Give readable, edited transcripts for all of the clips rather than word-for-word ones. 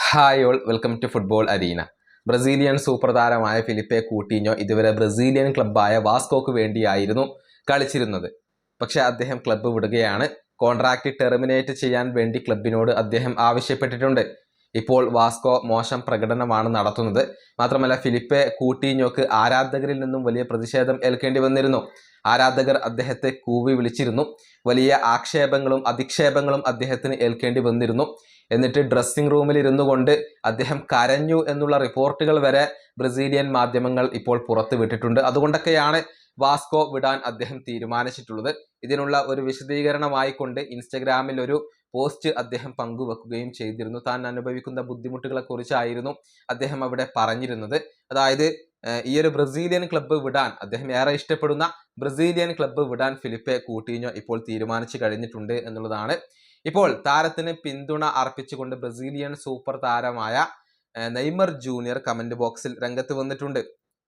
Hi all, welcome to football arena. Brazilian super താരമായ Philippe Coutinho ഇതുവരെ Brazilian ക്ലബ്ബായ വാസ്കോക്ക് വേണ്ടിയായിരുന്നു കളിച്ചിരുന്നത്. പക്ഷെ അദ്ദേഹം ക്ലബ്ബ് വിടുകയാണ്. കോൺട്രാക്റ്റ് ടെർമിനേറ്റ് ചെയ്യാൻ വേണ്ടി ക്ലബിനോട് അദ്ദേഹം ആവശ്യപ്പെട്ടിട്ടുണ്ട്. ഇപ്പോൾ വാസ്കോ മോശം പ്രകടനമാണ് നടത്തുന്നത്. മാത്രമല്ല ഫിലിപ്പെ കൂട്ടിഞ്ഞോക്ക് ആരാധകരിൽ നിന്നും വലിയ പ്രതിഷേധം ഏൽക്കേണ്ടി വന്നിരുന്നു. ആരാധകർ അദ്ദേഹത്തെ കൂവി വിളിച്ചിരുന്നു. വലിയ ആക്ഷേപങ്ങളും അധിക്ഷേപങ്ങളും അദ്ദേഹത്തിന് ഏൽക്കേണ്ടി വന്നിരുന്നു. എന്നിട്ട് ഡ്രസ്സിംഗ് റൂമിൽ ഇരുന്നു കൊണ്ട് അദ്ദേഹം കരഞ്ഞു എന്നുള്ള റിപ്പോർട്ടുകൾ വരെ ബ്രസീലിയൻ മാധ്യമങ്ങൾ ഇപ്പോൾ പുറത്തു വിട്ടിട്ടുണ്ട്. അതുകൊണ്ടൊക്കെയാണ് വാസ്കോ വിടാൻ അദ്ദേഹം തീരുമാനിച്ചിട്ടുള്ളത്. ഇതിനുള്ള ഒരു വിശദീകരണമായിക്കൊണ്ട് ഇൻസ്റ്റഗ്രാമിൽ ഒരു പോസ്റ്റ് അദ്ദേഹം പങ്കുവെക്കുകയും ചെയ്തിരുന്നു. താൻ അനുഭവിക്കുന്ന ബുദ്ധിമുട്ടുകളെ കുറിച്ചായിരുന്നു അദ്ദേഹം അവിടെ പറഞ്ഞിരുന്നത്. അതായത് ഈ ഒരു ബ്രസീലിയൻ ക്ലബ്ബ് വിടാൻ, അദ്ദേഹം ഏറെ ഇഷ്ടപ്പെടുന്ന ബ്രസീലിയൻ ക്ലബ്ബ് വിടാൻ ഫിലിപ്പെ കൂട്ടിഞ്ഞോ ഇപ്പോൾ തീരുമാനിച്ചു കഴിഞ്ഞിട്ടുണ്ട് എന്നുള്ളതാണ്. ഇപ്പോൾ താരത്തിന് പിന്തുണ അർപ്പിച്ചുകൊണ്ട് ബ്രസീലിയൻ സൂപ്പർ താരമായ നെയ്മർ ജൂനിയർ കമന്റ് ബോക്സിൽ രംഗത്ത് വന്നിട്ടുണ്ട്.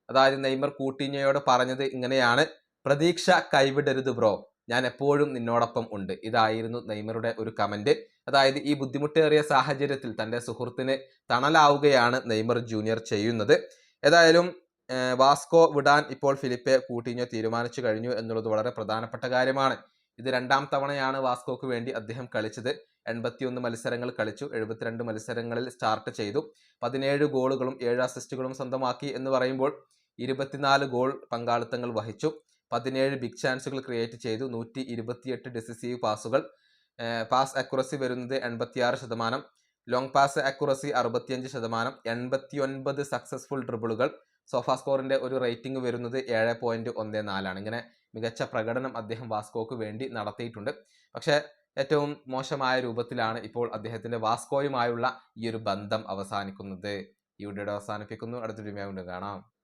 അതായത് നെയ്മർ കൂട്ടിഞ്ഞോയോട് പറഞ്ഞത് ഇങ്ങനെയാണ്: പ്രതീക്ഷ കൈവിടരുത് ബ്രോ, ഞാൻ എപ്പോഴും നിന്നോടൊപ്പം ഉണ്ട്. ഇതായിരുന്നു നെയ്മറുടെ ഒരു കമന്റ്. അതായത് ഈ ബുദ്ധിമുട്ടേറിയ സാഹചര്യത്തിൽ തന്റെ സുഹൃത്തിന് തണലാവുകയാണ് നെയ്മർ ജൂനിയർ ചെയ്യുന്നത്. ഏതായാലും വാസ്കോ വിടാൻ ഇപ്പോൾ ഫിലിപ്പെ കൂട്ടിഞ്ഞോ തീരുമാനിച്ചു കഴിഞ്ഞു എന്നുള്ളത് വളരെ പ്രധാനപ്പെട്ട കാര്യമാണ്. ഇത് രണ്ടാം തവണയാണ് വാസ്കോക്ക് വേണ്ടി അദ്ദേഹം കളിച്ചത്. 81 മത്സരങ്ങൾ കളിച്ചു, 72 മത്സരങ്ങളിൽ സ്റ്റാർട്ട് ചെയ്തു, 17 ഗോളുകളും 7 അസിസ്റ്റുകളും സ്വന്തമാക്കി എന്ന് പറയുമ്പോൾ 24 ഗോൾ പങ്കാളിത്തങ്ങൾ വഹിച്ചു, 17 ബിഗ് ചാൻസുകൾ ക്രിയേറ്റ് ചെയ്തു, 128 ഡിസിസീവ് പാസുകൾ, പാസ് അക്യുറസി വരുന്നത് 86%, ലോങ് പാസ് അക്യുറസി 65%, 89 സക്സസ്ഫുൾ ഡ്രിബിളുകൾ. സോഫാ സ്കോറിന്റെ ഒരു റേറ്റിംഗ് വരുന്നത് 7.14 ആണ്. ഇങ്ങനെ മികച്ച പ്രകടനം അദ്ദേഹം വാസ്കോക്ക് വേണ്ടി നടത്തിയിട്ടുണ്ട്. പക്ഷേ ഏറ്റവും മോശമായ രൂപത്തിലാണ് ഇപ്പോൾ അദ്ദേഹത്തിന്റെ വാസ്കോയുമായുള്ള ഈ ഒരു ബന്ധം അവസാനിക്കുന്നത്. ഈ വീഡിയോ അവസാനിപ്പിക്കുന്നു. അടുത്ത വീഡിയോ കാണാം.